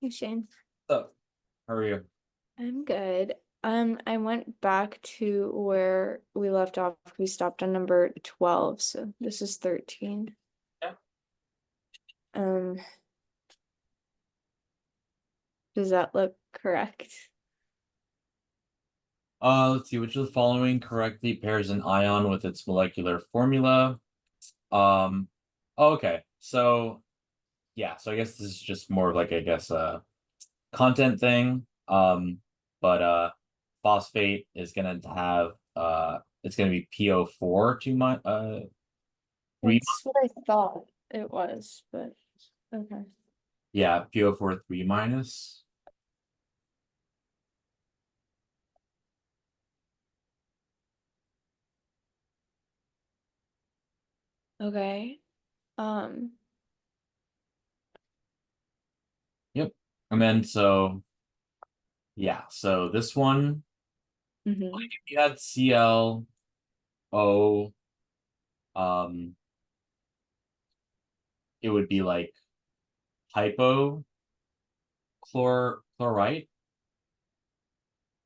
Hey Shane. So, how are you? I'm good. I went back to where we left off. We stopped on number 12, so this is 13. Yeah. Um, does that look correct? Let's see, which of the following correctly pairs an ion with its molecular formula? Um, okay. So yeah, so I guess this is just more of like, I guess, a content thing. But phosphate is gonna have it's gonna be PO4 to my 3. That's what I thought it was, but okay. Yeah, PO4 3 minus. Okay. Um, Yep. And then so yeah, so this one, like mhm. if you had ClO, um, it would be like hypochlorite.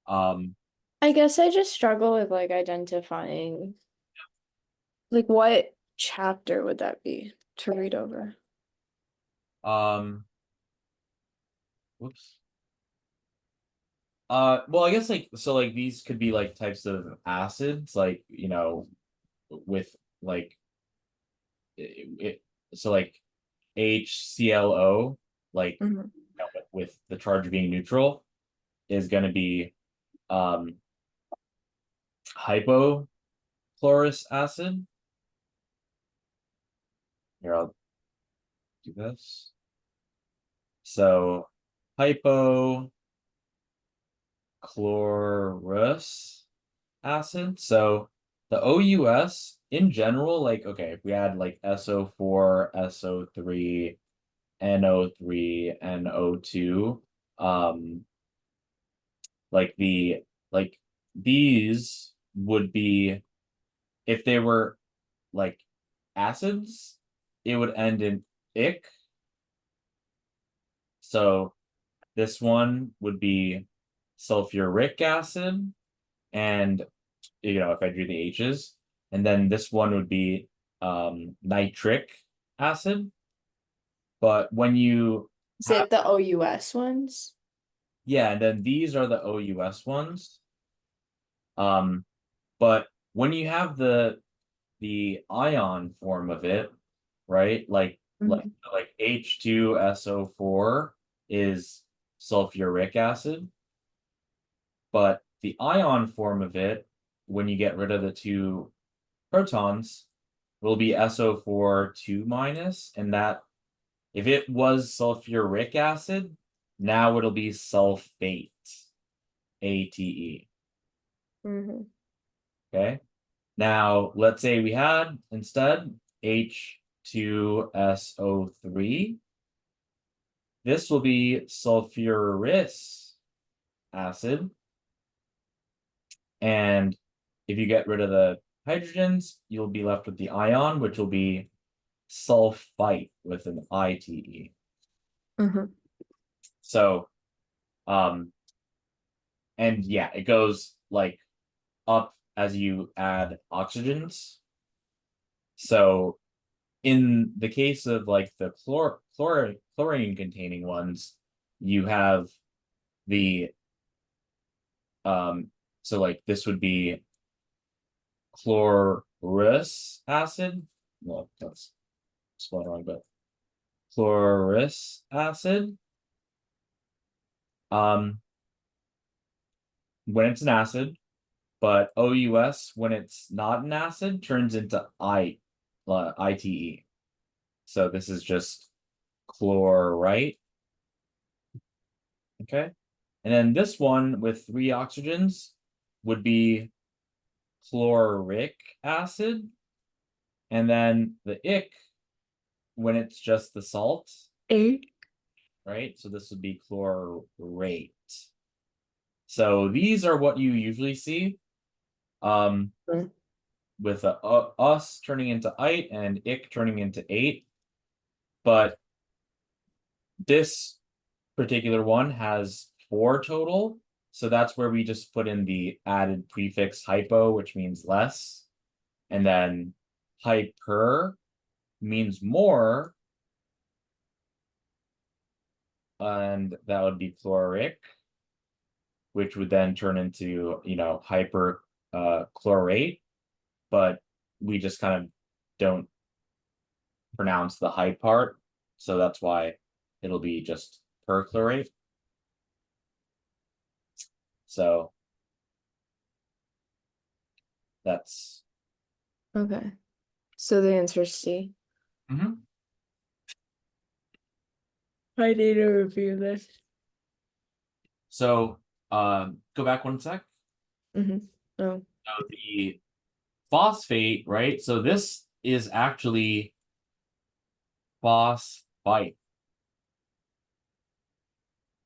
Um, I guess I just struggle with like identifying like what chapter would that be to read over? um, whoops. Well, I guess like so like these could be like types of acids, like with like it so like HClO, like Mhm. with the charge being neutral, is going to be um hypochlorous acid. Here, I'll do this. So hypochlorous acid. So the OUS in general, like, okay, if we add like SO4, SO3, NO3, NO2, um, like like these would be, if they were like acids, it would end in ic. So this one would be sulfuric acid, and if I drew the H's, and then this one would be nitric acid. But when you Is have, it the OUS ones? yeah, and then these are the OUS ones. Um, but when you have the ion form of it, right? Mhm. Like H2SO4 is sulfuric acid, but the ion form of it, when you get rid of the two protons, will be SO4 2 minus, and that if it was sulfuric acid, now it'll be sulfate, ATE. Mhm. Okay. Now let's say we had instead H2SO3. This will be sulfurous acid. And if you get rid of the hydrogens, you'll be left with the ion, which will be sulfite with an ITE. Mhm. So, um, and yeah, it goes like up as you add oxygens. So in the case of like the chlorine containing ones, you have the so like this would be chlorous acid. Well, that's spelled wrong, but chlorous acid. Um, when it's an acid, but OUS when it's not an acid turns into ITE. So this is just chlorite. Okay. And then this one with 3 oxygens would be chloric acid. And then the ic when it's just the salt, A. right? So this would be chlorate. So these are what you usually see, um, with us turning into ite and ic turning into 8. But this particular one has 4 total. So that's where we just put in the added prefix hypo, which means less. And then hyper means more. And that would be chloric, which would then turn into, hyper chlorate. But we just kind of don't pronounce the hy part. So that's why it'll be just perchlorate. So that's Okay. So the answer is C. I need to review this. So go back one sec. Oh. So the phosphate, right? So this is actually phosphite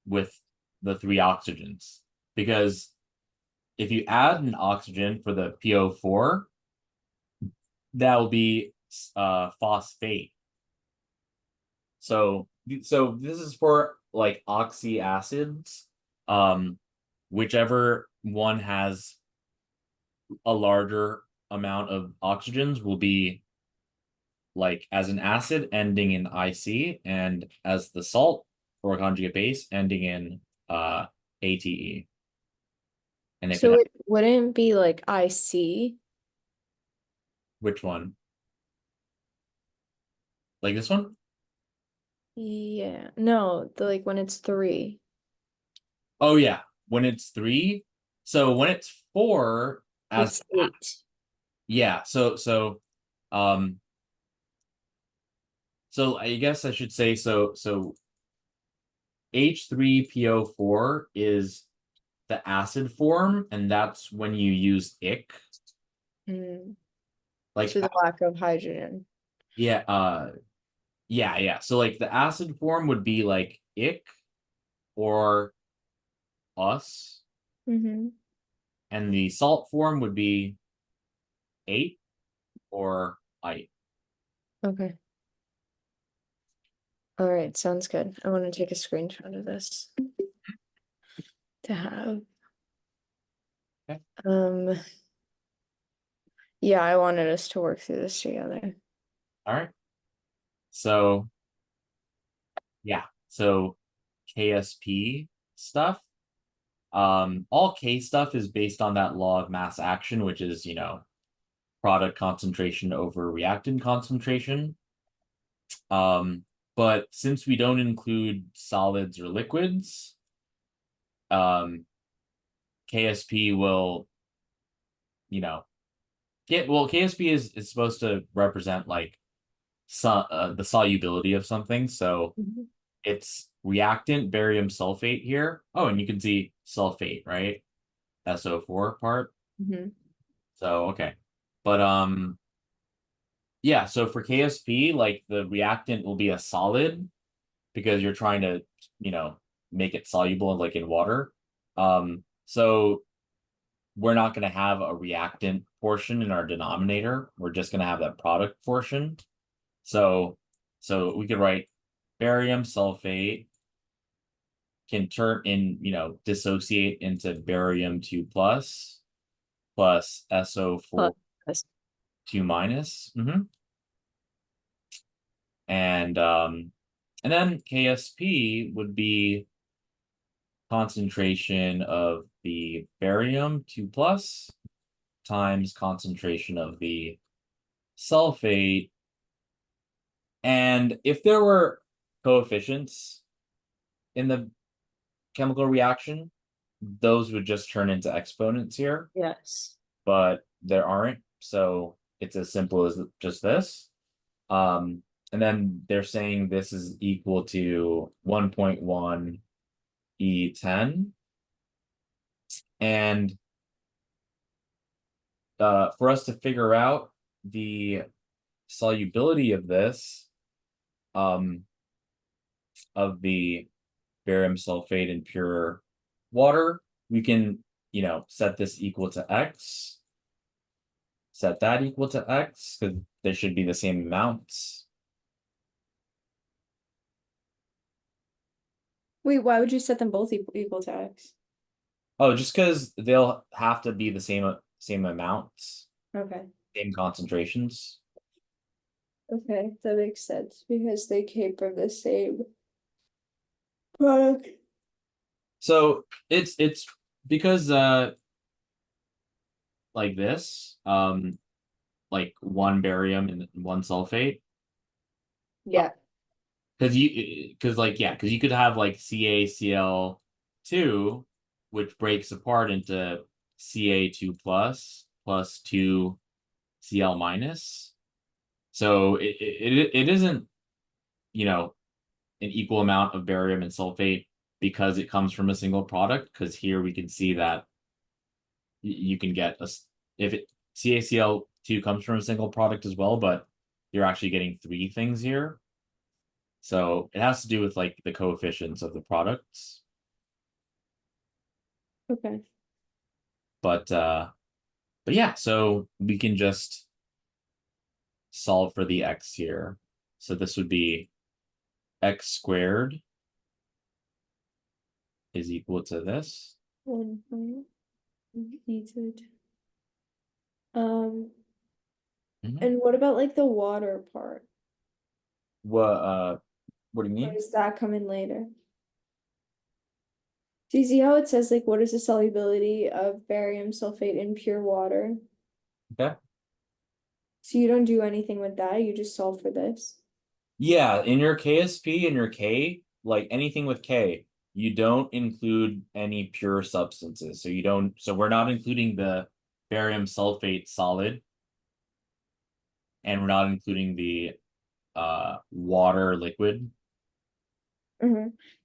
with the 3 oxygens, because if you add an oxygen for the PO4, that will be phosphate. So this is for like oxyacids. Whichever one has a larger amount of oxygens will be like as an acid ending in IC, and as the salt or conjugate base ending in ATE. And if So it it wouldn't be like IC. which one? Like this one? Yeah. No, like when it's 3. Oh yeah, when it's 3. So when it's 4 as It's 8. yeah, um so I guess I should say so H3PO4 is the acid form, and that's when you use ic. Mm. Like So the lack of hydrogen. yeah, yeah. So like the acid form would be like ic or us, Mm-hmm. and the salt form would be 8 or ite. Okay. All right, sounds good. I want to take a screenshot of this to have. Okay. Yeah, I wanted us to work through this together. All right. So yeah, so KSP stuff. All K stuff is based on that law of mass action, which is, product concentration over reactant concentration. But since we don't include solids or liquids, KSP will, KSP is supposed to represent like the solubility of something. So Mhm. it's reactant barium sulfate here. Oh, and you can see sulfate, right? SO4 part. Mhm. So okay. But yeah, so for KSP, like the reactant will be a solid because you're trying to, make it soluble like in water. So we're not going to have a reactant portion in our denominator. We're just going to have that product portion. So we could write barium sulfate can turn in, dissociate into barium 2 plus SO4 Plus. 2 minus. And then KSP would be concentration of the barium 2 plus times concentration of the sulfate. And if there were coefficients in the chemical reaction, those would just turn into exponents here, Yes. but there aren't. So it's as simple as just this. And then they're saying this is equal to 1.1 E10. And for us to figure out the solubility of this, of the barium sulfate in pure water, we can, set this equal to X, set that equal to X, because they should be the same amounts. Wait, why would you set them both equal to X? Oh, just because they'll have to be the same amounts, Okay. same concentrations. Okay, that makes sense because they came from the same product. So it's because like this, like one barium and one sulfate. Yeah. Because you could have like CaCl2, which breaks apart into Ca2 plus 2 Cl minus. So it isn't, you know, an equal amount of barium and sulfate because it comes from a single product. Because here we can see that you can get if it CaCl2 comes from a single product as well, but you're actually getting three things here. So it has to do with like the coefficients of the products. Okay. But yeah, so we can just solve for the x here. So this would be x squared is equal to this. 1 to um, Mhm. and what about like the water part? What do you Or mean? does that come in later? Do you see how it says like what is the solubility of barium sulfate in pure water? Okay. So you don't do anything with that, you just solve for this. Yeah, in your KSP and your K, like anything with K, you don't include any pure substances. So we're not including the barium sulfate solid, and we're not including the water liquid.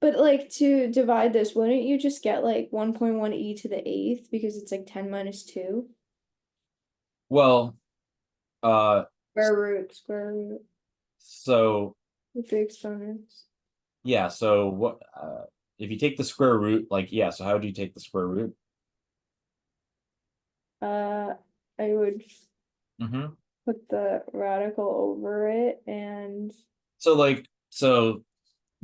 But like to divide this, wouldn't you just get like 1.1 e to the eighth because it's like 10 minus 2? Well, uh Square root so with the exponents. yeah, so what if you take the square root, like yeah, so how do you take the square root? Uh, I would Mm-hmm. put the radical over it and So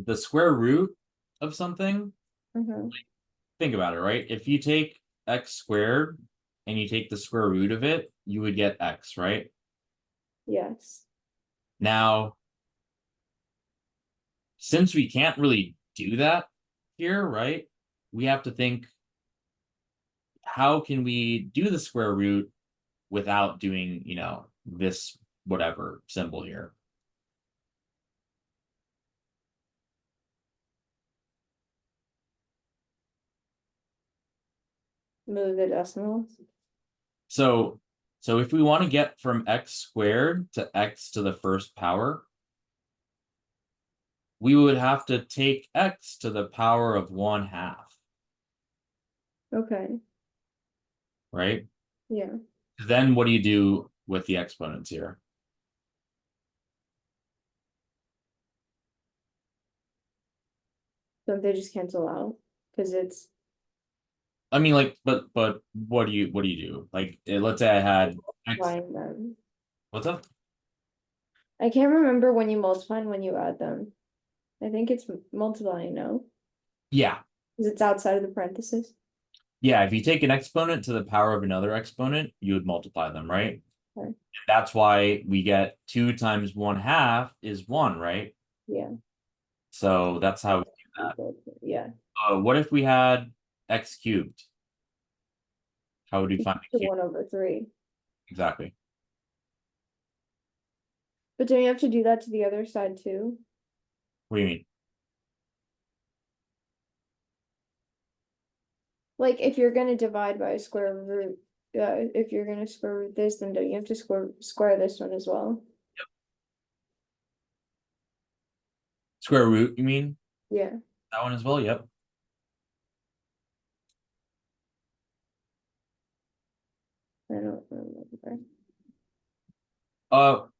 the square root of something, uh think about it, right? If you take x squared and you take the square root of it, you would get x, right? yes. Now, since we can't really do that here, right? We have to think, how can we do the square root without doing, this whatever symbol here? Move the decimals. So so if we want to get from x squared to x to the first power, we would have to take x to the power of 1/2, Okay. right? Yeah. Then what do you do with the exponents here? So they just cancel out because it's I mean, like, but what do you do? Like, let's say I had x. multiplying them. What's up? I can't remember when you multiply and when you add them. I think it's multiplying, no? Yeah, Because it's outside of the parentheses. yeah. If you take an exponent to the power of another exponent, you would multiply them, right? Okay. That's why we get 2 times 1/2 is 1, right? Yeah. So that's how we do that. Yeah. What if we had x cubed? How would we find the The cube? 1/3. Exactly. But don't you have to do that to the other side too? What do you mean? Like if you're gonna divide by a square root, if you're gonna square root this, then don't you have to square this one as well? Square root, you mean? Yeah, That one as well? Yep. I don't remember. Well,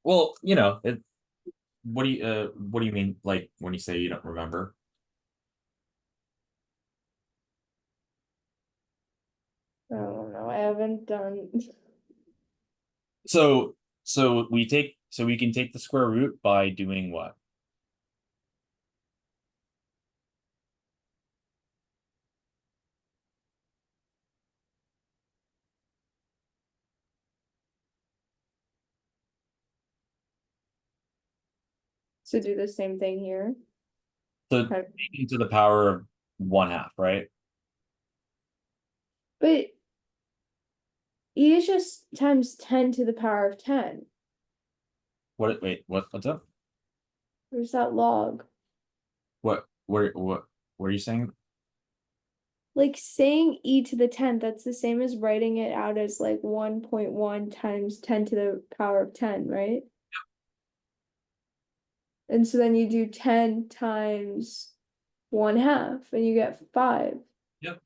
what do you mean, like, when you say you don't remember? I don't know. I haven't done. So we can take the square root by doing what? So do the same thing here. So Okay. taking to the power of 1/2, right? But E is just times 10 to the power of 10. Wait, what's up? Where's that log? What are you saying? Like saying e to the 10th, that's the same as writing it out as like 1.1 times 10 to the power of 10, right? And so then you do 10 times 1/2 and you get 5. Yep.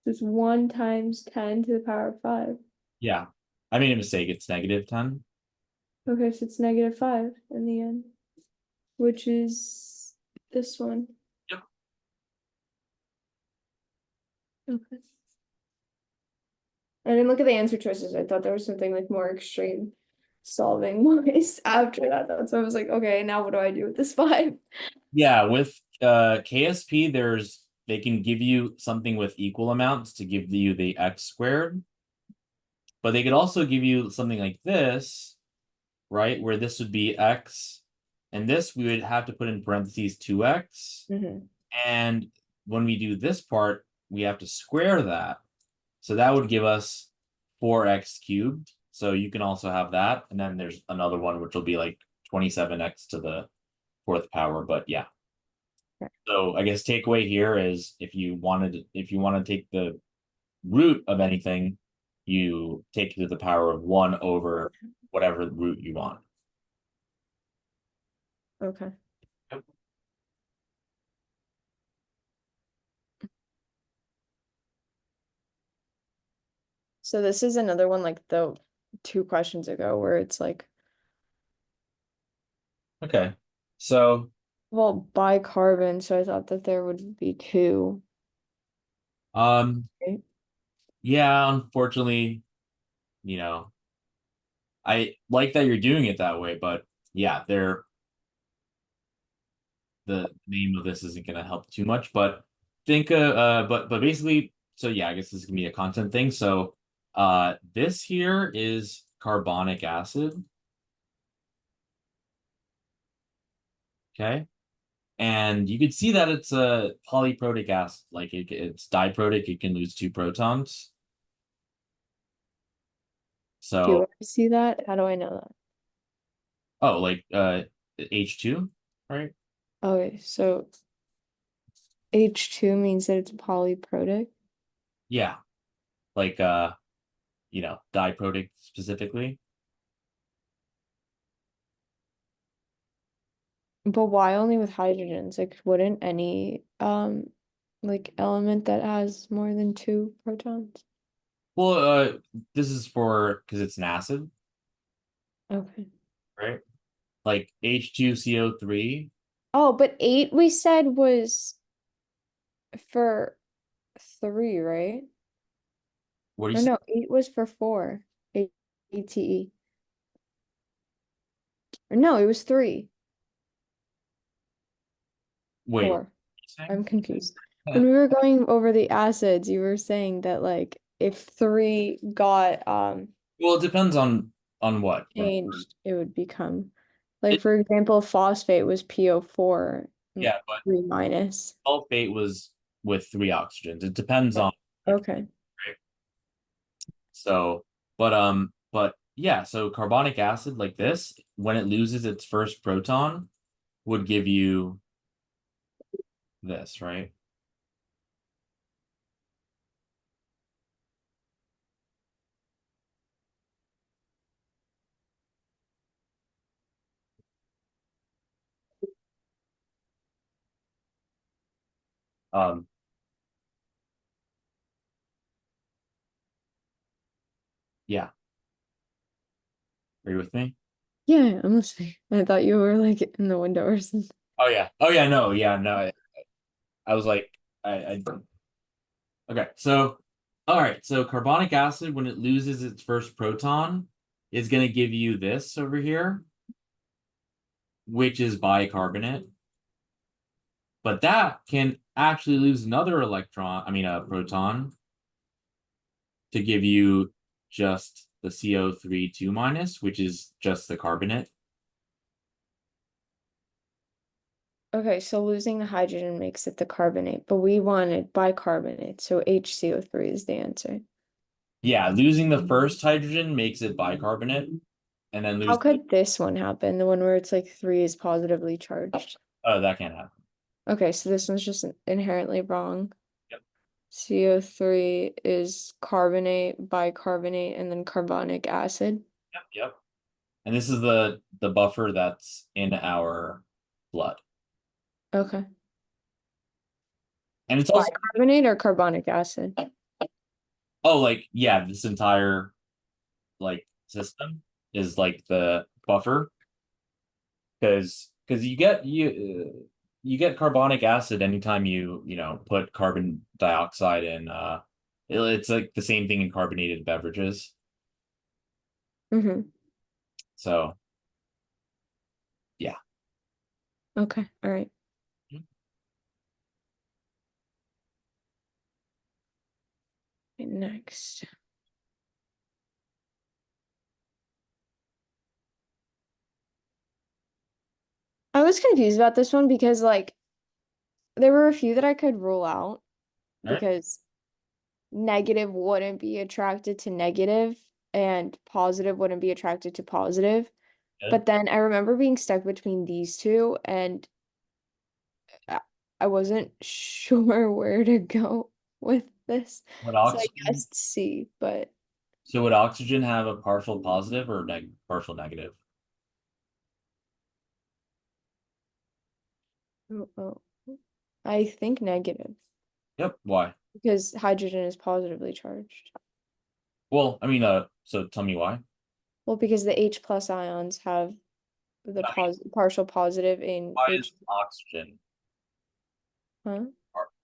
So it's 1 times 10 to the power of 5. Yeah. I made a mistake. It's -10. Okay, so it's -5 in the end, which is this one. Yep. Okay. I didn't look at the answer choices. I thought there was something like more extreme solving wise after that. That's why I was like, okay, now what do I do with this 5? Yeah, with KSP, they can give you something with equal amounts to give you the x squared, but they could also give you something like this, right? Where this would be x, and this we would have to put in parentheses 2x. And when we do this part, we have to square that. So that would give us 4x cubed. So you can also have that. And then there's another one, which will be like 27x to the 4th power. But yeah. Okay. So I guess takeaway here is if you want to take the root of anything, you take it to the power of 1 over whatever root you want. Okay. Yep. So this is another one like the 2 questions ago where it's like, Okay. So well, bicarbon, so I thought that there would be 2. Right? yeah, unfortunately, you know, I like that you're doing it that way, but yeah, the name of this isn't gonna help too much. But think but basically, so yeah, I guess this is gonna be a content thing. So this here is carbonic acid. Okay. And you could see that it's a polyprotic acid, like it's diprotic, it can lose 2 protons. Do So I see that? How do I know that? oh, like H2, right? Okay, so H2 means that it's polyprotic. Yeah. Like diprotic specifically. But why only with hydrogens? Like, wouldn't any like element that has more than 2 protons? Well, this is for because it's an acid, Okay. right? Like H2CO3. Oh, but 8 we said was for 3, right? What do you Or say? no, 8 was for 4. ATE. Or no, it was 3. Wait, what 4. are you saying? I'm confused. When we were going over the acids, you were saying that like if 3 got Well, it depends on what. changed, it would become like It, for example, phosphate was PO4 yeah, but 3 minus. sulfate was with 3 oxygens. It depends on Okay. right? So, but yeah, so carbonic acid like this, when it loses its first proton, would give you this, right? Um, yeah. Are you with me? Yeah, I'm listening. I thought you were like in the window or something. Oh yeah. Oh yeah, no, yeah, no. I was like, I okay, so all right, so carbonic acid, when it loses its first proton, is gonna give you this over here, which is bicarbonate. But that can actually lose another electron, I mean a proton. to give you just the CO3 2 minus, which is just the carbonate. Okay, so losing the hydrogen makes it the carbonate, but we wanted bicarbonate, so HCO3 is the answer. Yeah, losing the first hydrogen makes it bicarbonate, and then How lose. could this one happen? The one where it's like 3 is positively charged. Oh, that can't happen. Okay, so this one's just inherently wrong. Yep. CO3 is carbonate, bicarbonate, and then carbonic acid. Yep. Yep. And this is the buffer that's in our blood. Okay. And it's also Bicarbonate or carbonic acid? like yeah, this entire like system is like the buffer because you get carbonic acid anytime you put carbon dioxide in it's like the same thing in carbonated beverages. Mm-hmm. So yeah. Okay, all right. Next. I was confused about this one because like there were a few that I could rule out All right. because negative wouldn't be attracted to negative and positive wouldn't be attracted to positive. Good. But then I remember being stuck between these two and I I wasn't sure where to go with this. Would So I oxygen guessed C, but so would oxygen have a partial positive or partial negative? oh, I think negative Yep. Why? because hydrogen is positively charged. Well, I mean, so tell me why. Well, because the H plus ions have the partial positive in Why is H, oxygen? huh?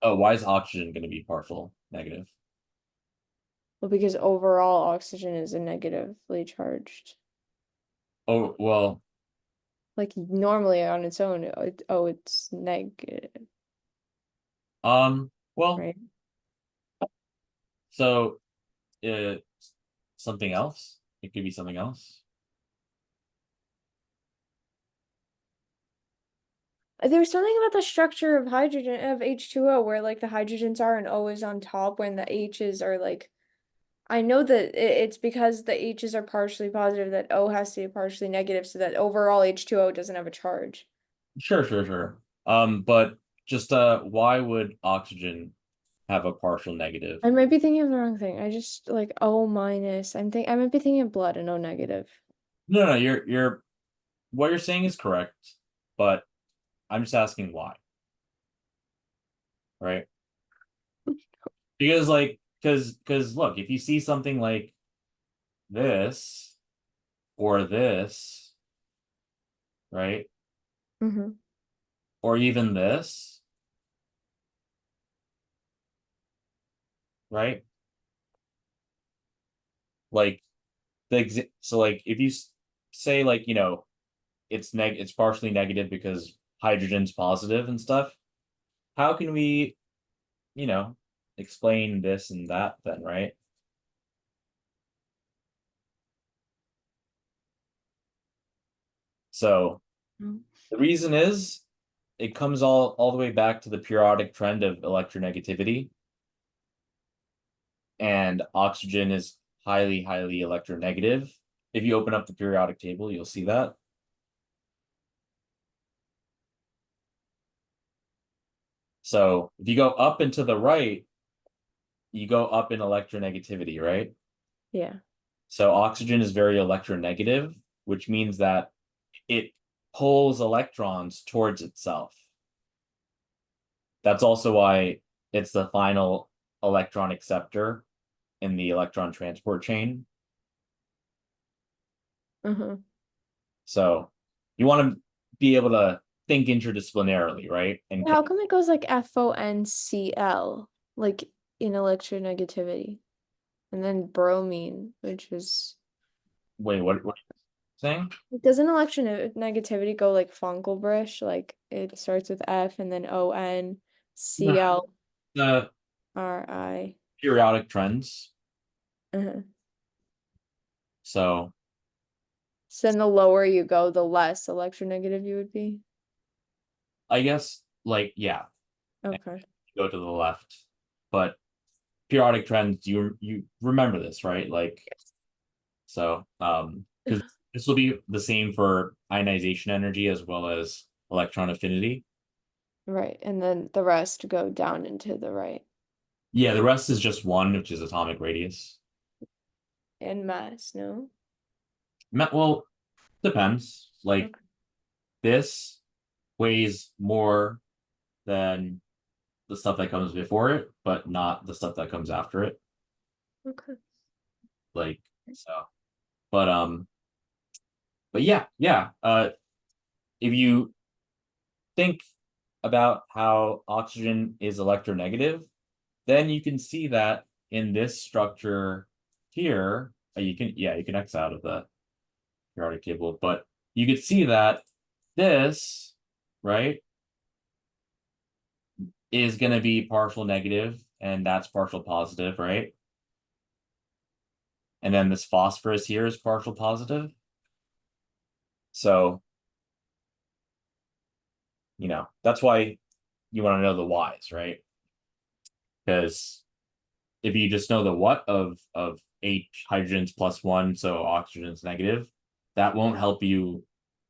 Oh, why is oxygen going to be partial negative? Well, because overall oxygen is a negatively charged. Oh, well, Like normally on its own, it's negative, well, right? so uh, something else. It could be something else. There's something about the structure of hydrogen of H2O where like the hydrogens are and O is on top when the H's are like I know that it's because the H's are partially positive that O has to be partially negative so that overall H2O doesn't have a charge. Sure, sure, sure. But just why would oxygen have a partial negative? I might be thinking of the wrong thing. I just like O minus. I might be thinking of blood and O negative. No, no, you're what you're saying is correct, but I'm just asking why, right? Because like because look, if you see something like this or this, right? Mm-hmm. Or even this, right? Like so like if you say like it's partially negative because hydrogen's positive and stuff, how can we you know explain this and that then, right? So the reason is it comes all the way back to the periodic trend of electronegativity, and oxygen is highly electronegative. If you open up the periodic table, you'll see that. So if you go up and to the right, you go up in electronegativity, right? Yeah. So oxygen is very electronegative, which means that it pulls electrons towards itself. That's also why it's the final electron acceptor in the electron transport chain. Uh-huh. So you want to be able to think interdisciplinarily, right? And How come it goes like FONCl, like in electronegativity, and then bromine, which is wait, what are you saying? doesn't electronegativity go like Funkelbrish? Like it starts with F and then No, ONCl the RI. periodic trends. Uh-huh. So So then the lower you go, the less electronegative you would be. I guess like yeah, Okay. go to the left. But periodic trends, you remember this, right? Like so because this will be the same for ionization energy as well as electron affinity. Right. And then the rest go down into the right. Yeah, the rest is just one, which is atomic radius. And mass, no? Well, depends. Like Okay. this weighs more than the stuff that comes before it, but not the stuff that comes after it. Okay. Like so. But but yeah, yeah. If you think about how oxygen is electronegative, then you can see that in this structure here, you can X out of the periodic table, but you could see that this, right, is going to be partial negative, and that's partial positive, right? And then this phosphorus here is partial positive. So, that's why you want to know the whys, right? Because if you just know the what of H hydrogens plus one, so oxygen's negative, that won't help you,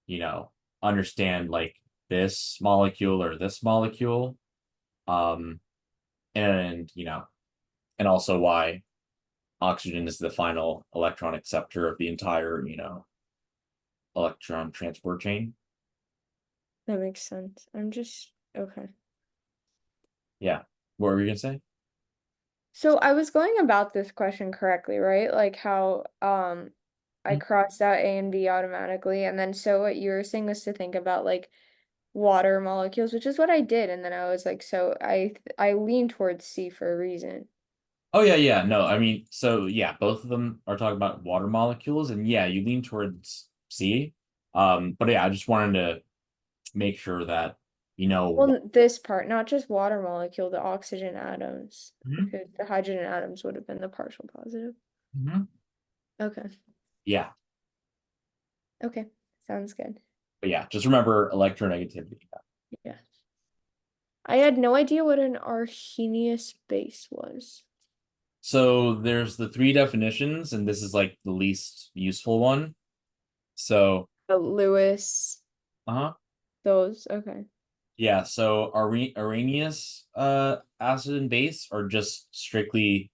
you know, understand like this molecule or this molecule. Um, and and also why oxygen is the final electron acceptor of the entire, electron transport chain. That makes sense. I'm just okay. Yeah. What were you gonna say? So I was going about this question correctly, right? Like how I crossed out A and B automatically, and then so what you were saying was to think about like water molecules, which is what I did, and then I was like, so I lean towards C for a reason. Oh yeah, yeah. No, I mean, so yeah, both of them are talking about water molecules, and yeah, you lean towards C. But yeah, I just wanted to make sure that you know. Well, this part, not just water molecule, the oxygen atoms, Mhm, because the hydrogen atoms would have been the partial positive. mhm. Okay. Yeah, Okay. Sounds good. but yeah, just remember electronegativity. Yeah. I had no idea what an Arrhenius base was. So there's the three definitions, and this is like the least useful one. So, Lewis, uh-huh. those. Okay. Yeah, so Arrhenius acid and base are just strictly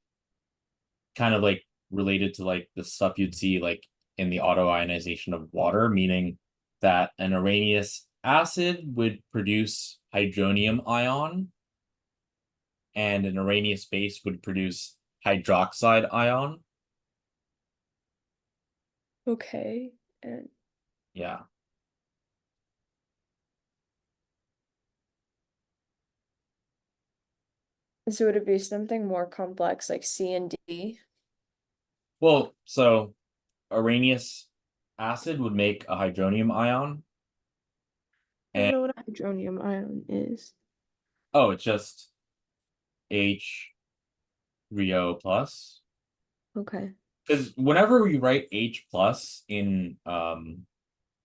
kind of like related to like the stuff you'd see like in the autoionization of water, meaning that an Arrhenius acid would produce hydronium ion and an Arrhenius base would produce hydroxide ion. Okay. And Yeah. so would it be something more complex like C and D? Well, so Arrhenius acid would make a hydronium ion, I don't and know what a hydronium ion is. oh, it's just H3O plus. Okay. Because whenever we write H plus in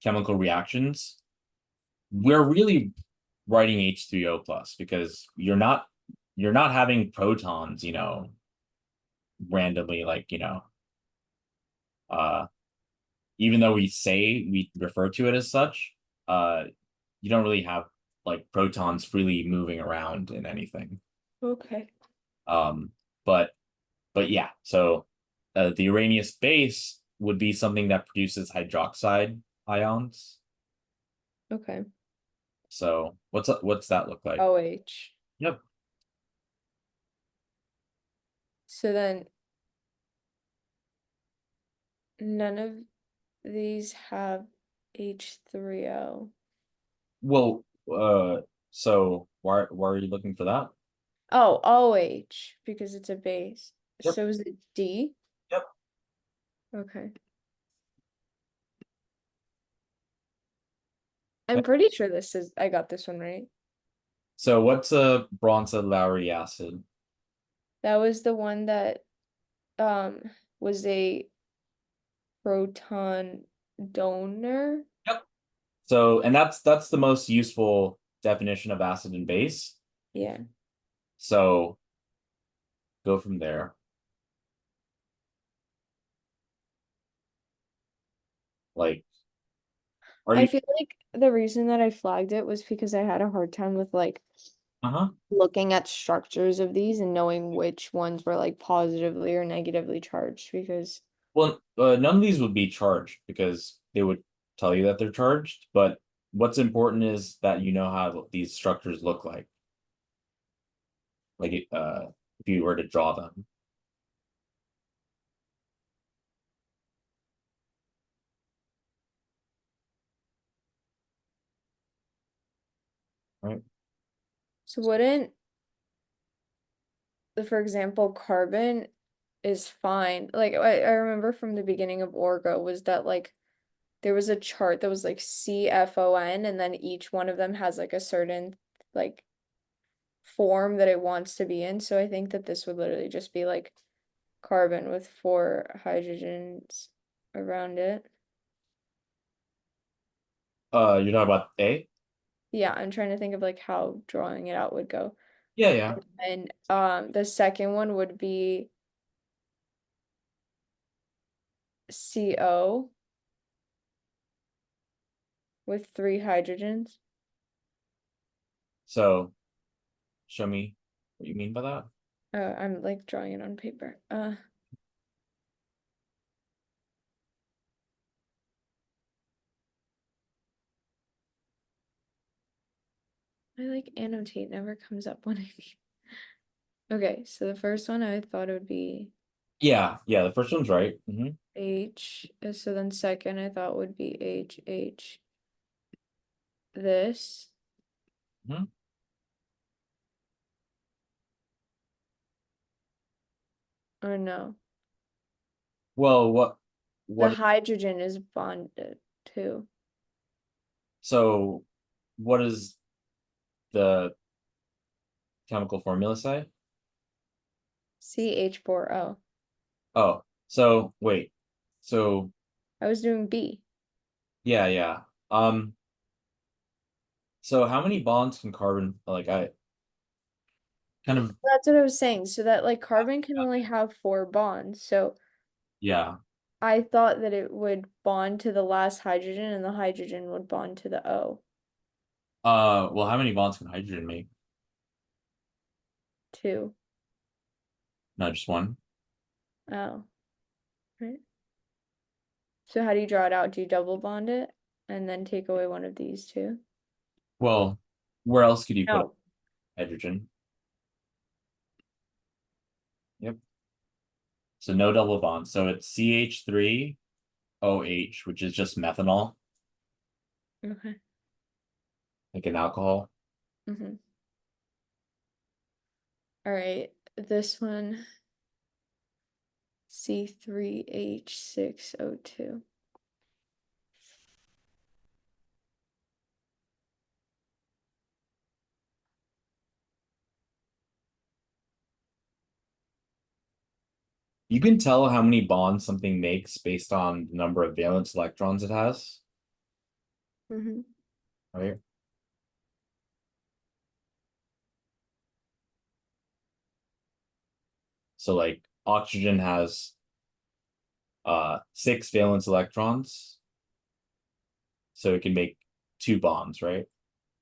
chemical reactions, we're really writing H3O plus because you're not having protons, randomly like, uh even though we refer to it as such, uh you don't really have like protons freely moving around in anything. Okay. Um but yeah, so the Arrhenius base would be something that produces hydroxide ions. Okay. So what's that look like? OH. Yep. So then none of these have H3O. Well, so why are you looking for that? Oh, OH, because it's a base. Yep. So is it D? Yep. Okay. Okay. I'm pretty sure I got this one right. So what's a Bronson Lowry acid? That was the one that um was a proton donor. Yep. So, and that's the most useful definition of acid and base. Yeah. So go from there. Like, are I you? feel like the reason that I flagged it was because I had a hard time with like Uh-huh. looking at structures of these and knowing which ones were like positively or negatively charged because Well, none of these would be charged because they would tell you that they're charged. But what's important is that you know how these structures look like. Like, if you were to draw them. Right. so wouldn't for example carbon is fine. Like I remember from the beginning of Orgo was that like there was a chart that was like CFON and then each one of them has like a certain like form that it wants to be in. So I think that this would literally just be like carbon with 4 hydrogens around it. You're talking about A? Yeah, I'm trying to think of like how drawing it out would go. Yeah, yeah. And the second one would be CO with 3 hydrogens. So show me what you mean by that. I'm like drawing it on paper. I like annotate never comes up when I need. Okay, so the first one I thought it would be Yeah, yeah, the first one's right. H. So then second I thought would be H H this Hmm. or no. Well, The what hydrogen is bonded to so what does the chemical formula say? CH4O. Oh, so wait. So I was doing B. yeah, yeah. So how many bonds can carbon like I kind of That's what I was saying. So that like carbon can only have 4 bonds. So yeah. I thought that it would bond to the last hydrogen and the hydrogen would bond to the O. Well, how many bonds can hydrogen make? 2. Not just one. Oh, right. So how do you draw it out? Do you double bond it and then take away one of these two? Well, where else could you put No. hydrogen? Yep. So no double bonds. So it's CH3OH, which is just methanol, Okay. like an alcohol. Mm-hmm. All right. This one, C3H6O2. You can tell how many bonds something makes based on the number of valence electrons it has, Mm-hmm. right? So like oxygen has 6 valence electrons, so it can make 2 bonds, right?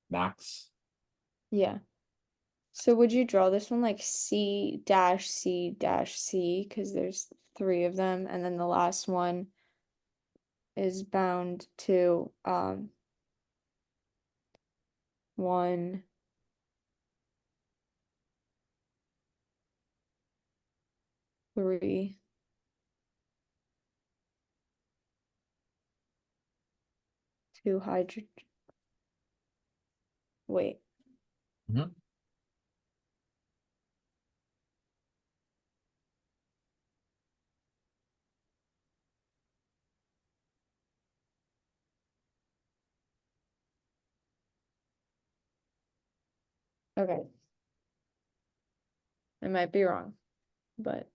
Max. Yeah. So would you draw this one like C dash C dash C because there's 3 of them and then the last one is bound to 1 3 2 hydrogen. Wait. Mhm. Okay. I might be wrong, but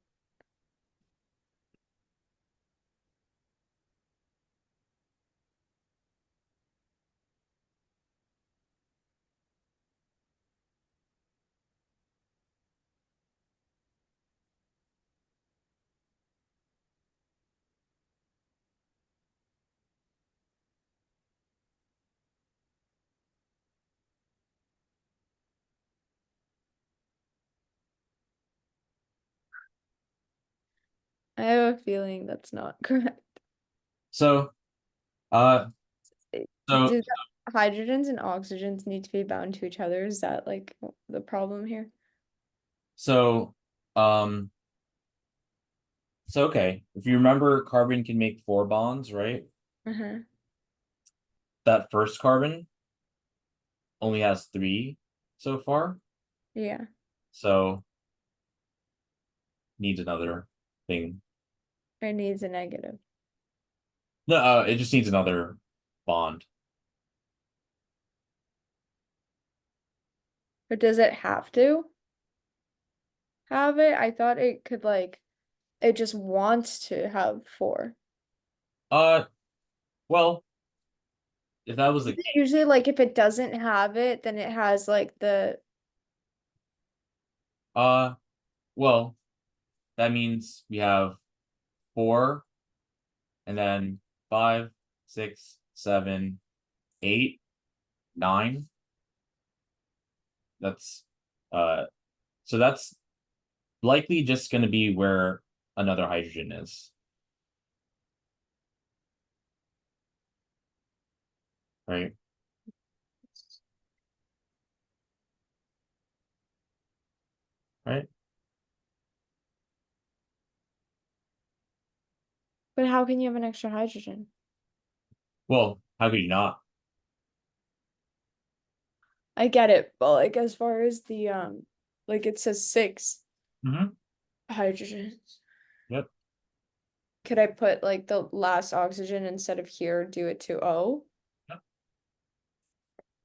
I have a feeling that's not correct. So, uh, so, Do the hydrogens and oxygens need to be bound to each other? Is that like the problem here? so, um, so okay. If you remember, carbon can make 4 bonds, right? Uh-huh. That first carbon only has 3 so far, Yeah. so needs another thing. It needs a negative. No, it just needs another bond. But does it have to have it? I thought it could like it just wants to have four. Uh, well, if that was the Usually like if it doesn't have it, then it has like the uh, well, that means we have 4 and then 5, 6, 7, 8, 9. That's uh, so that's likely just going to be where another hydrogen is, right? Right? but how can you have an extra hydrogen? Well, how could you not? I get it, but like as far as the like it says six Mm-hmm. hydrogens. Yep. Could I put like the last oxygen instead of here, do it to O? Yep.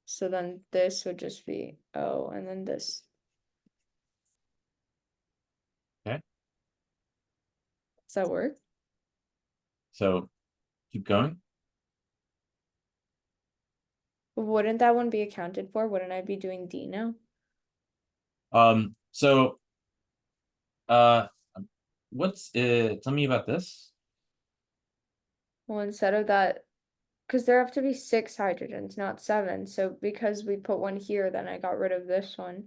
So then this would just be O and then this. Okay. Does that work? So keep going. Wouldn't that one be accounted for? Wouldn't I be doing D now? So uh, what's tell me about this. Well, instead of that, because there have to be six hydrogens, not seven. So because we put one here, then I got rid of this one.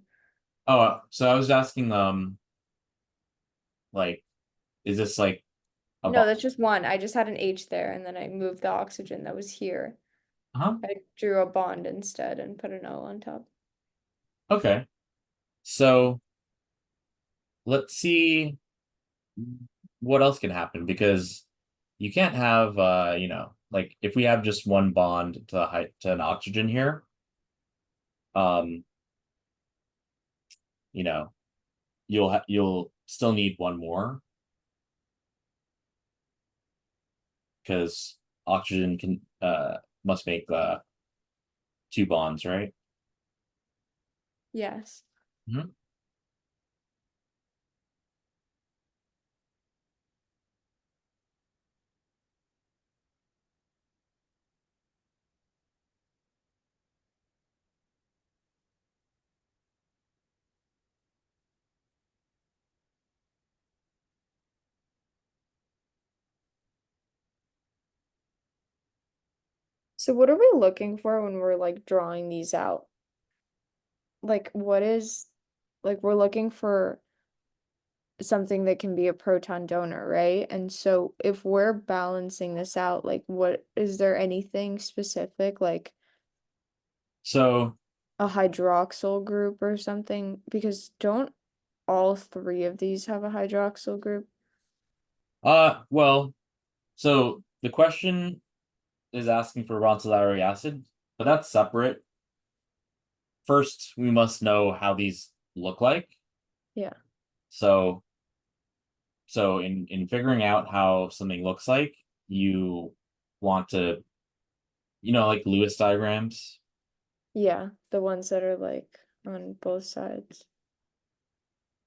Oh, so I was asking, like, is this like a No, bond? that's just one. I just had an H there, and then I moved the oxygen that was here. Uh-huh. I drew a bond instead and put an O on top. Okay. So let's see what else can happen because you can't have like if we have just one bond to to an oxygen here, um, you know, you'll still need one more because oxygen can must make 2 bonds, right? Yes. Mhm. So what are we looking for when we're like drawing these out? Like what is like we're looking for something that can be a proton donor, right? And so if we're balancing this out, like what is there anything specific like So a hydroxyl group or something? Because don't all three of these have a hydroxyl group? well, so the question is asking for ronsilary acid, but that's separate. First, we must know how these look like. Yeah. So, so in figuring out how something looks like, you want to, like Lewis diagrams. Yeah, the ones that are like on both sides.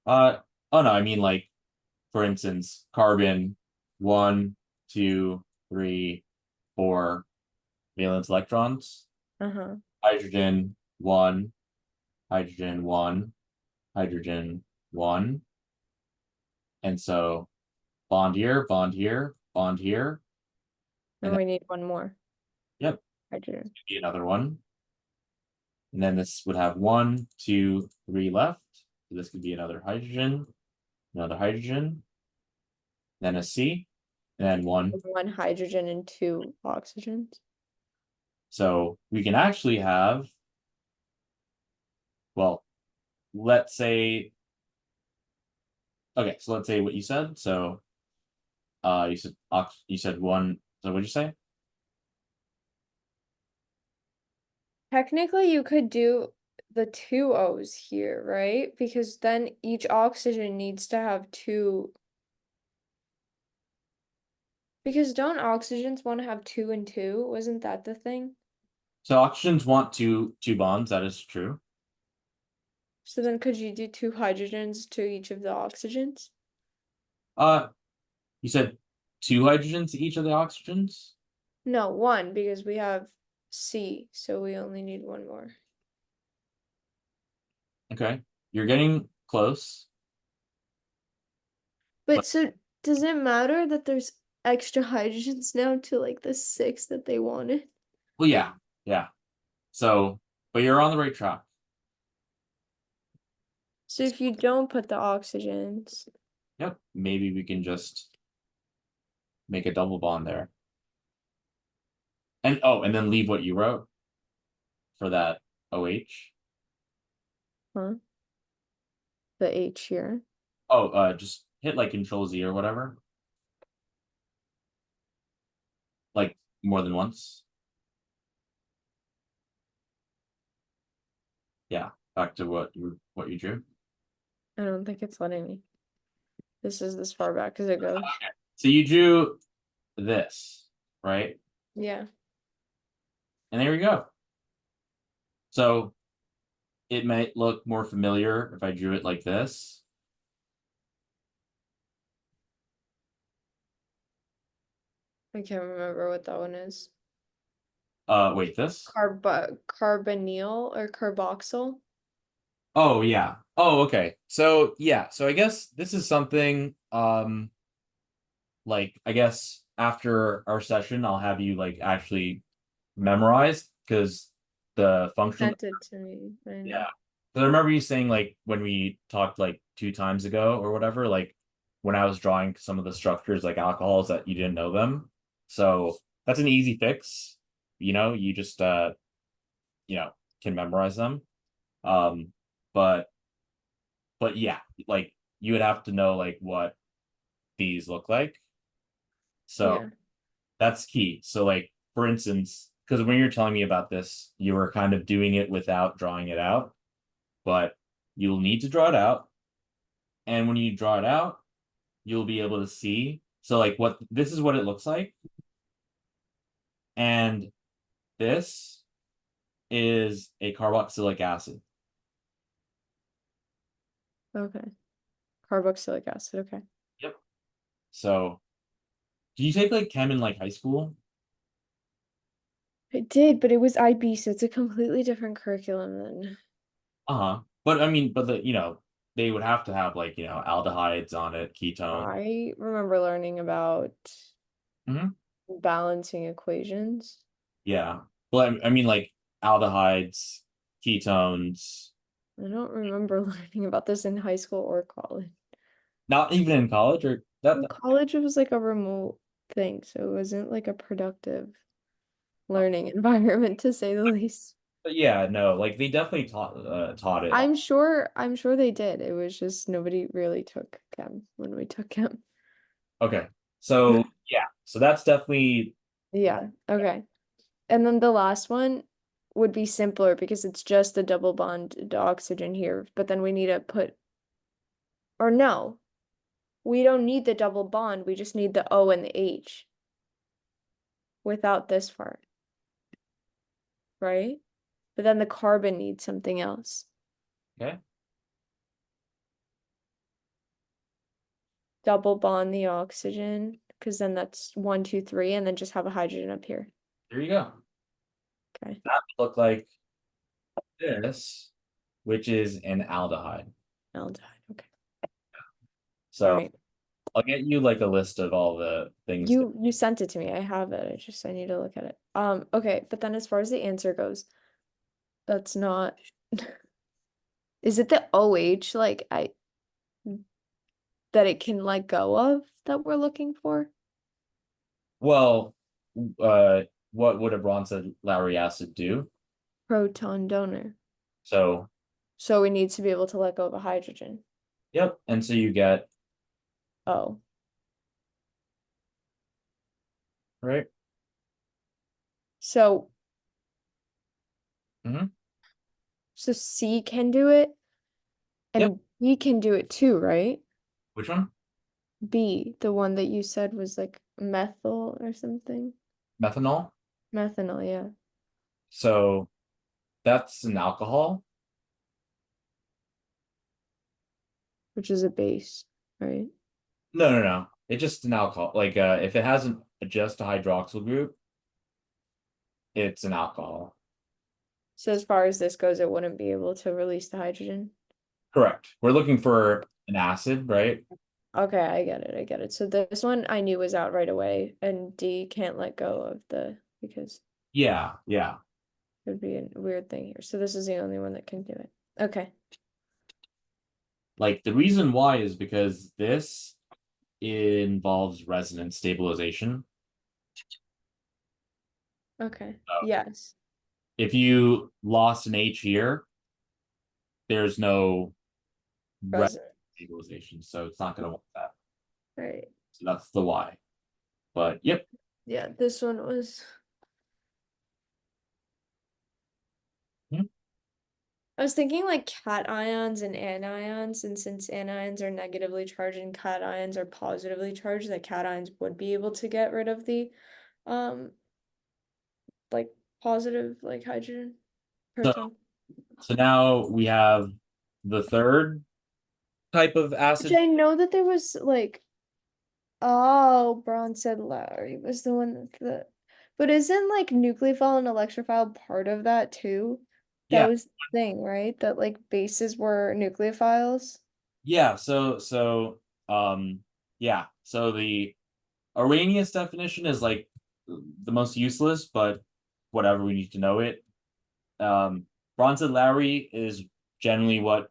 Uh, oh no, I mean like, for instance, carbon, 1, 2, 3, 4 valence electrons. Uh-huh. Hydrogen, 1, hydrogen, 1, hydrogen, 1. And so bond here, bond here, bond here. And And then, we need one more yep, hydrogen. be another one. And then this would have 1, 2, 3 left. So this could be another hydrogen, another hydrogen. then a C, and then one. One hydrogen and two oxygens. So we can actually have, well, let's say, okay, so let's say what you said. So you said one, so what'd you say? Technically, you could do the two O's here, right? Because then each oxygen needs to have two. Because don't oxygens want to have two and two? Wasn't that the thing? So oxygens want two bonds, that is true. So then could you do two hydrogens to each of the oxygens? Uh you said two hydrogens to each of the oxygens? No, one, because we have C, so we only need one more. Okay. You're getting close. But so does it matter that there's extra hydrogens now to like the six that they wanted? Well, yeah, yeah. So, but you're on the right track. So if you don't put the oxygens, Yep. Maybe we can just make a double bond there. And oh, and then leave what you wrote for that OH. huh? The H here. Oh, just hit like Control Z or whatever. Like more than once. Yeah. Back to what you drew. I don't think it's letting me. This is this far back as it goes. So you drew this, right? Yeah. And there we go. So it might look more familiar if I drew it like this. I can't remember what that one is. Wait, this? Carbonyl or carboxyl? Oh yeah. Oh, okay. So yeah, so I guess this is something like I guess after our session I'll have you like actually memorize because the functional Sent it to me. I know. yeah. Because I remember you saying like when we talked like 2 times ago or whatever, like when I was drawing some of the structures like alcohols that you didn't know them. So that's an easy fix. You just you know, can memorize them. Um, but yeah, like you would have to know like what these look like. So Yeah. that's key. So like for instance, because when you're telling me about this, you were kind of doing it without drawing it out, but you'll need to draw it out. And when you draw it out, you'll be able to see. So like what this is what it looks like. And this is a carboxylic acid. Okay. Carboxylic acid. Okay. Yep. So do you take like chem in like high school? I did, but it was IB, so it's a completely different curriculum than Uh-huh. But I mean, but they would have to have like, aldehydes on it, ketone. I remember learning about Hmm. balancing equations. Yeah. Well, I mean like aldehydes, ketones. I don't remember learning about this in high school or college. Not even in college or that. In college, it was like a remote thing, so it wasn't like a productive learning environment to say the least. But yeah, no, like they definitely taught it. I'm sure they did. It was just nobody really took chem when we took chem. Okay. So yeah, so that's definitely Yeah, okay. And then the last one would be simpler because it's just a double bond to oxygen here, but then we need to put, or no, we don't need the double bond, we just need the O and the H without this part, right? But then the carbon needs something else. okay. Double bond the oxygen, because then that's 1, 2, 3, and then just have a hydrogen up here. There you go. Okay. That would look like this, which is an aldehyde. Aldehyde. Okay. All So right. I'll get you like a list of all the things. You sent it to me. I have it. I need to look at it. Okay, but then as far as the answer goes, that's not is it the OH? Like that it can let go of that we're looking for? Well, what would a Bronson-Lowry acid do? Proton donor. So, So we need to be able to let go of a hydrogen. yep. And so you get, Oh, right? so Mm-hmm. so C can do it Yep. and B can do it too, right? Which one? B, the one that you said was like methyl or something. Methanol. Methanol, yeah, So that's an alcohol. which is a base, right? No, no, no. It's just an alcohol. Like if it hasn't just a hydroxyl group, it's an alcohol. So as far as this goes, it wouldn't be able to release the hydrogen. Correct. We're looking for an acid, right? Okay, I get it. I get it. So this one I knew was out right away, and D can't let go of the because Yeah, yeah. it would be a weird thing here. So this is the only one that can do it. Okay. Like the reason why is because this involves resonance stabilization. Okay. So Yes. if you lost an H here, there's no resonance Present. stabilization, so it's not going to want that. Right. So that's the why. But yep. Yeah, this one was. Hmm. I was thinking like cations and anions, and since anions are negatively charged and cations are positively charged, that cations would be able to get rid of the um like positive like hydrogen So proton. so now we have the third type of Which acid. I know that there was like oh, Braun said Lowry was the one that but isn't like nucleophile and electrophile part of that too? That Yeah, was the thing, right? That like bases were nucleophiles. yeah. Yeah. So the Arrhenius definition is like the most useless, but whatever, we need to know it. Bronson-Lowry is generally what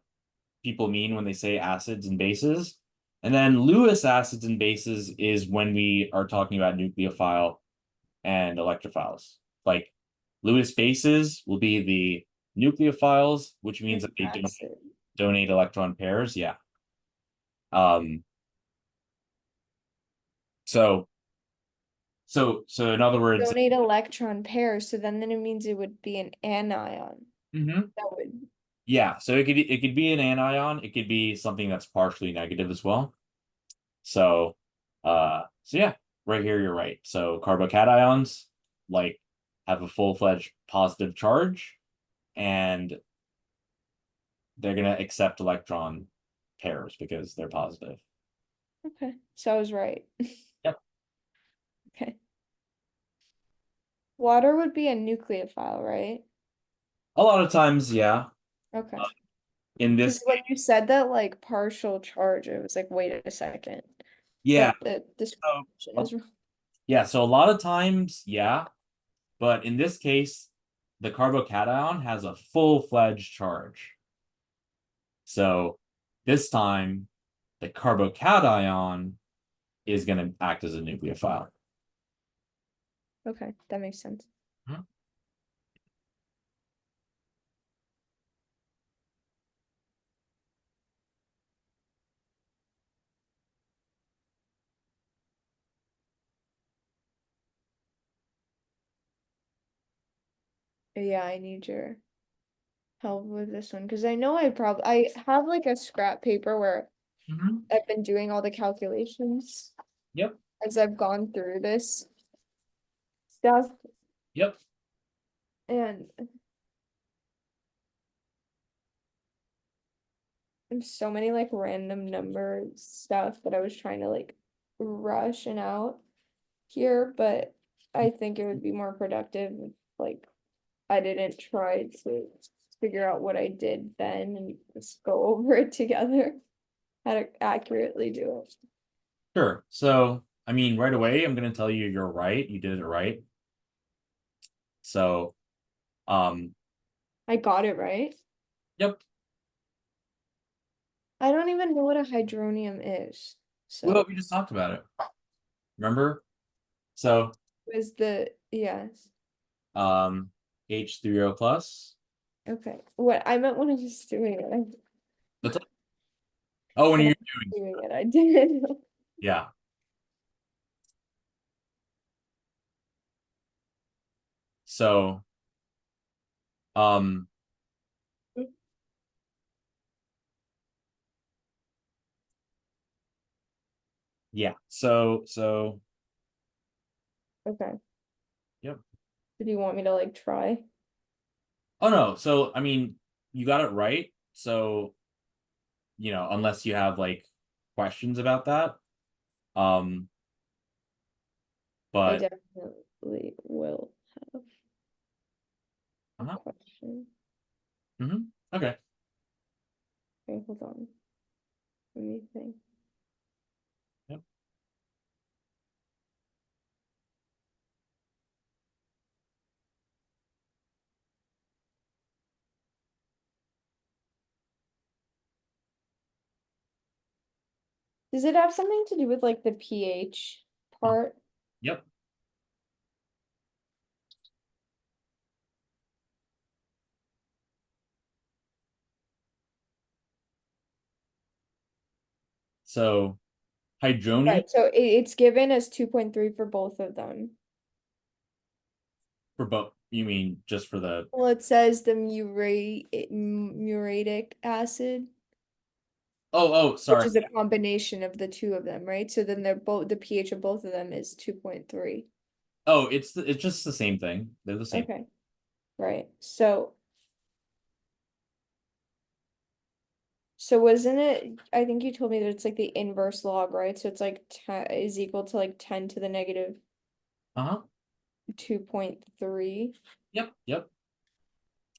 people mean when they say acids and bases. And then Lewis acids and bases is when we are talking about nucleophile and electrophiles. Like Lewis bases will be the nucleophiles, which means Like that they acid. donate electron pairs. Yeah. Um, so so in other words, Donate electron pairs, so then it means it would be an anion. mhm, That would yeah. So it could be an anion, it could be something that's partially negative as well. So yeah, right here you're right. So carbocations like have a full-fledged positive charge and they're gonna accept electron pairs because they're positive. okay. So I was right. Yep. Okay. Water would be a nucleophile, right? A lot of times, yeah. Okay. In Because this, when you said that like partial charge, it was like, wait a second. yeah. That the So, description uh, is wrong. yeah, so a lot of times, yeah, but in this case, the carbocation has a full-fledged charge. So this time, the carbocation is going to act as a nucleophile. Okay, that makes sense. Mhm. Yeah, I need your help with this one because I know I have like a scrap paper where Mhm. I've been doing all the calculations Yep. as I've gone through this stuff Yep. and there's so many like random number stuff that I was trying to like rush and out here, but I think it would be more productive if like I didn't try to figure out what I did then and just go over it together, how to accurately do it. Sure. So, I mean, right away, I'm going to tell you you're right. You did it right. So, um, I got it right. yep. I don't even know what a hydronium is. Well, So we just talked about it. Remember? So, is the yes. um, H3O plus. Okay. What I meant when I was doing it. That's it. Oh, when When I you're was doing, doing it, I did. yeah. So, um, yeah. So, Okay. yep. Did you want me to like try? Oh no. So, I mean, you got it right. So, unless you have like questions about that. Um, I but definitely will have a uh-huh. question. Okay. Okay, hold on. Let me think. Yep. Does it have something to do with like the pH Uh, part? yep. So, hydronium Right. So it's given as 2.3 for both of them. for both. You mean just for the? Well, it says the muriatic acid, Oh, which sorry. is a combination of the two of them, right? So then they're both the pH of both of them is 2.3. Oh, it's just the same thing. They're the same. Okay. Right. So wasn't it, I think you told me that it's like the inverse log, right? So it's like 10 is equal to like 10 to the negative Uh-huh. 2.3 Yep.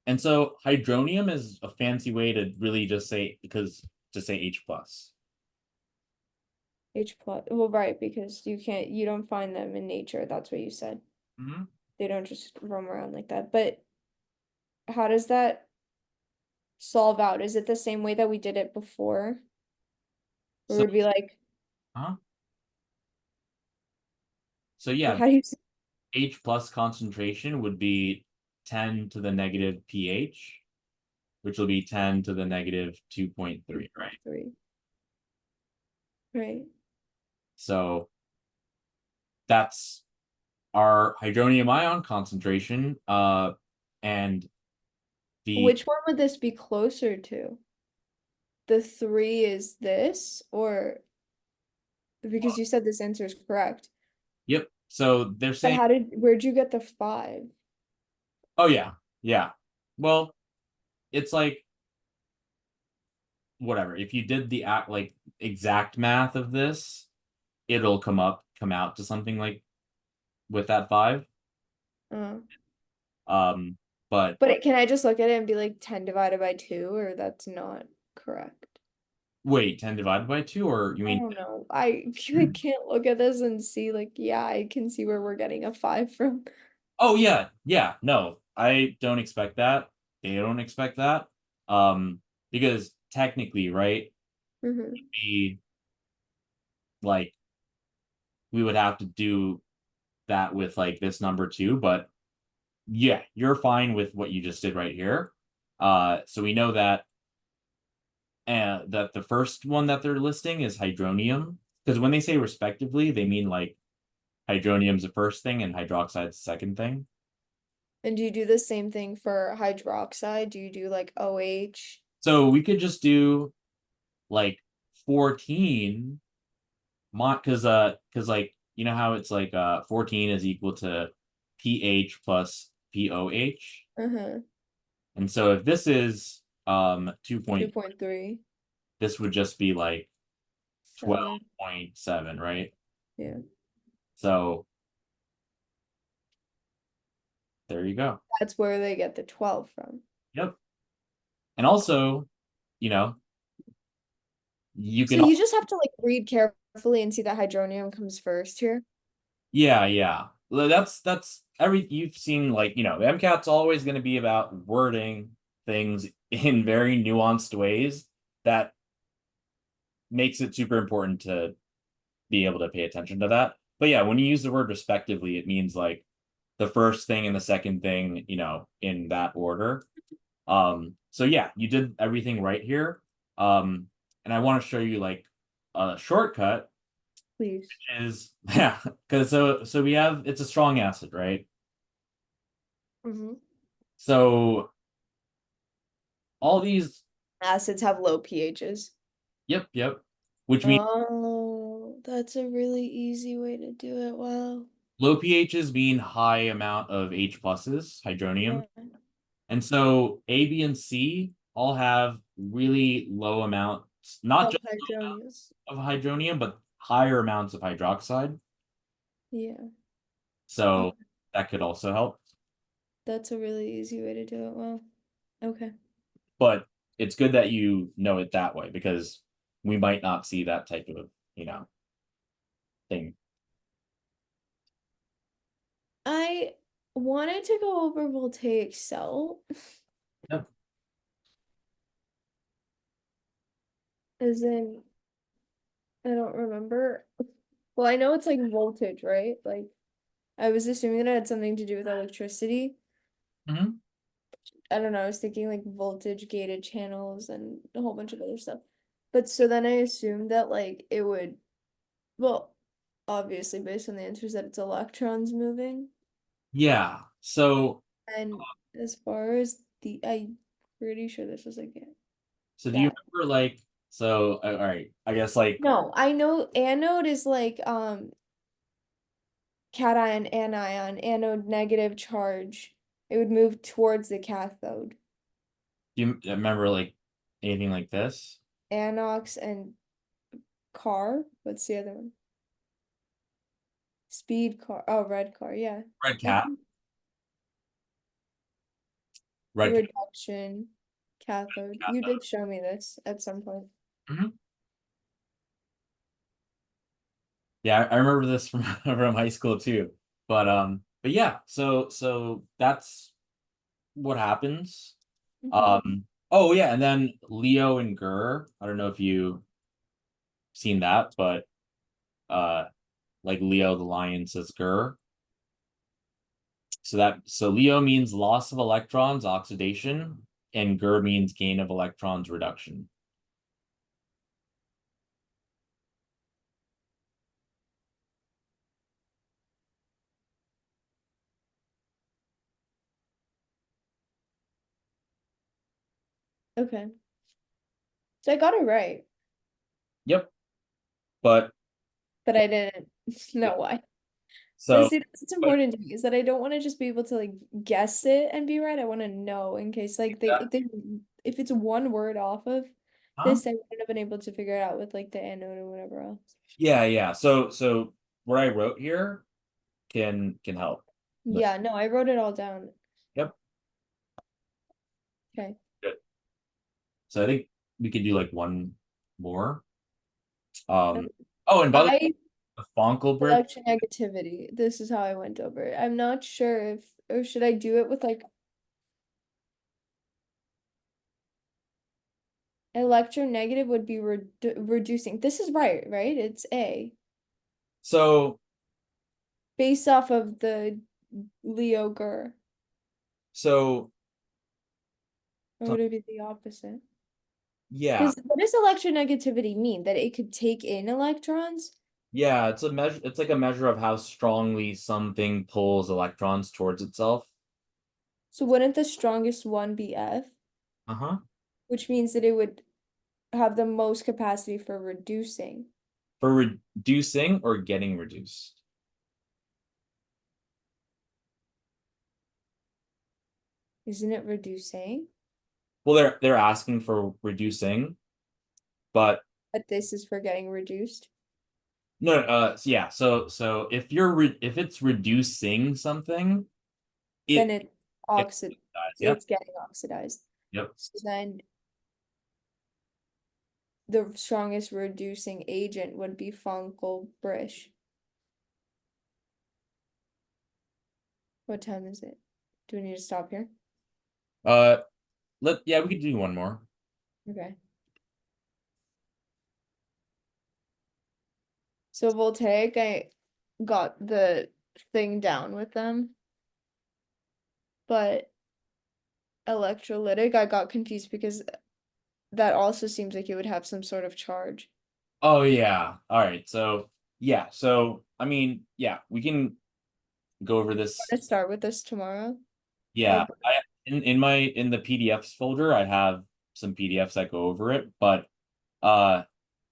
And so hydronium is a fancy way to really just say to say H plus. H plus. Well, right, because you don't find them in nature. That's what you said. Mm-hmm. They don't just roam around like that. But how does that solve out? Is it the same way that we did it before? Or So, would be like, uh-huh. So like yeah, how do you H plus concentration would be 10 to the negative pH, which will be 10 to the negative 2.3, right? 2.3? Right. So that's our hydronium ion concentration. And the Which one would this be closer to? The three is this, or because you said this answer is correct. yep. So they're But saying, where'd you get the five? oh yeah. Well, it's like whatever. If you did the act like exact math of this, it'll come out to something like with that five. Uh, Um, but can I just look at it and be like 10 divided by 2, or that's not correct? wait, 10 divided by two, or you I mean? don't know. I can't look at this and see like, yeah, I can see where we're getting a 5 from. Oh yeah. No, I don't expect that. They don't expect that. Because technically, right, Hmm. we like we would have to do that with like this number too, but yeah, you're fine with what you just did right here. So we know that that the first one that they're listing is hydronium, because when they say respectively, they mean like hydronium's the first thing and hydroxide's the second thing. And do you do the same thing for hydroxide? Do you do like OH? So we could just do like 14 because like how it's like 14 is equal to pH plus POH. Uh-huh. And so if this is 2 point, 2.3. this would just be like 7. 12.7, right? Yeah. So there you go. That's where they get the 12 from. Yep. And also, you know, you So can you just have to like read carefully and see that hydronium comes first here. yeah. Well, that's every you've seen like, the MCAT's always going to be about wording things in very nuanced ways that makes it super important to be able to pay attention to that. But yeah, when you use the word respectively, it means like the first thing and the second thing, in that order. So yeah, you did everything right here. And I want to show you like a shortcut Please. is yeah, because so we have it's a strong acid, right? Hmm. So all these, Acids have low pHs. yep, which means Oh, that's a really easy way to do it. Wow. low pHs mean high amount of H pluses, hydronium. Yeah. And so A, B, and C all have really low amounts, not Of just hydronium. of hydronium, but higher amounts of hydroxide. Yeah. So Okay. that could also help. That's a really easy way to do it. Wow. Okay. But it's good that you know it that way because we might not see that type of, thing. I wanted to go over voltaic cell, Yep. as in, I don't remember. Well, I know it's like voltage, right? Like, I was assuming that it had something to do with electricity. Mhm. I don't know, I was thinking like voltage gated channels and a whole bunch of other stuff. But so then I assumed that like it would, well, obviously based on the answers that it's electrons moving. Yeah. So And as far as I'm pretty sure this was like so do you gas. remember like all right, I guess like No, I know anode is like cation, anion, anode negative charge. It would move towards the cathode. do you remember like anything like this? Anox and car. What's the other one? Speed car. Oh, red car. Yeah. Red I cat, think red cat. reduction cathode. You did show me this at some point. Mhm. Yeah, I remember this from from high school too. But yeah, so that's what happens. Hmm. Oh yeah, and then Leo and Gur. I don't know if you seen that, but uh like Leo the lion says Gur. So Leo means loss of electrons, oxidation, and Gur means gain of electrons, reduction. Okay. So I got it right, Yep. But but I didn't yeah. know why. But So see, that's what's but important to me is that I don't want to just be able to like guess it and be right. I want to know in case like if it's one word off of huh? this, I wouldn't have been able to figure it out with like the anode or whatever else. Yeah. So what I wrote here can help. But Yeah, no, I wrote it all down. yep. Okay. Good. So I think we could do like one more. Um, oh, and by the way, I the Fonkel bridge. electronegativity. This is how I went over it. I'm not sure if or should I do it with like electronegative would be reducing. This is right, right? It's A So based off of the Leo Gur. so Or so would it be the opposite? yeah. Because what does electronegativity mean? That it could take in electrons? Yeah, it's a measure, it's like a measure of how strongly something pulls electrons towards itself. So wouldn't the strongest one be F? Uh-huh. Which means that it would have the most capacity for reducing. For reducing or getting reduced. Isn't it reducing? Well, they're asking for reducing, but But this is for getting reduced. no, yeah, so if if it's reducing something, Then it it gets oxid oxidized. Yep. it's getting oxidized. Yep. So then the strongest reducing agent would be Funkel-Brish. What time is it? Do we need to stop here? Uh yeah, we could do one more. Okay. So Voltaic, I got the thing down with them, but electrolytic, I got confused because that also seems like it would have some sort of charge. Oh yeah. All right. So yeah. So I mean, yeah, we can go over this. Let's start with this tomorrow. Yeah. Like, In the PDFs folder, I have some PDFs that go over it, but uh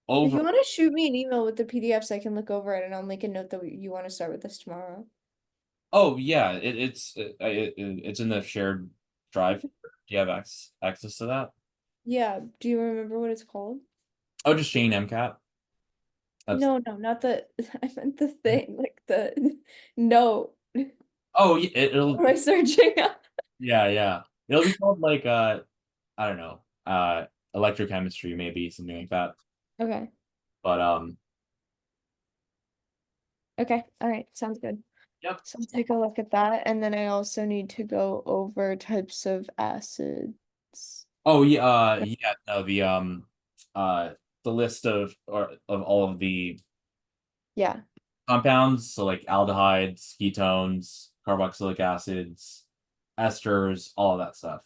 if over you want to shoot me an email with the PDFs, I can look over it and I'll make a note that you want to start with this tomorrow. oh yeah, it's in the shared drive. Do you have access to that? Yeah, do you remember what it's called? Oh, just Shane MCAT. That's No, no, not the, I meant the thing, like the, no. oh yeah, it'll What am I searching up? yeah, yeah. It'll be called like I don't know, electrochemistry maybe something like that. Okay, But okay, all right, sounds good. yep. So I'll take a look at that, and then I also need to go over types of acids. Oh yeah, yeah, no, uh the list of all of the Yeah, compounds, so like aldehydes, ketones, carboxylic acids, esters, all of that stuff.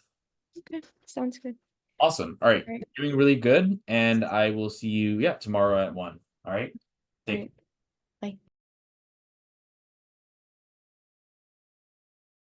okay, sounds good. Awesome. All right. All right, You're doing really good, and I will see you, yeah, tomorrow at 1. All right. all Take right.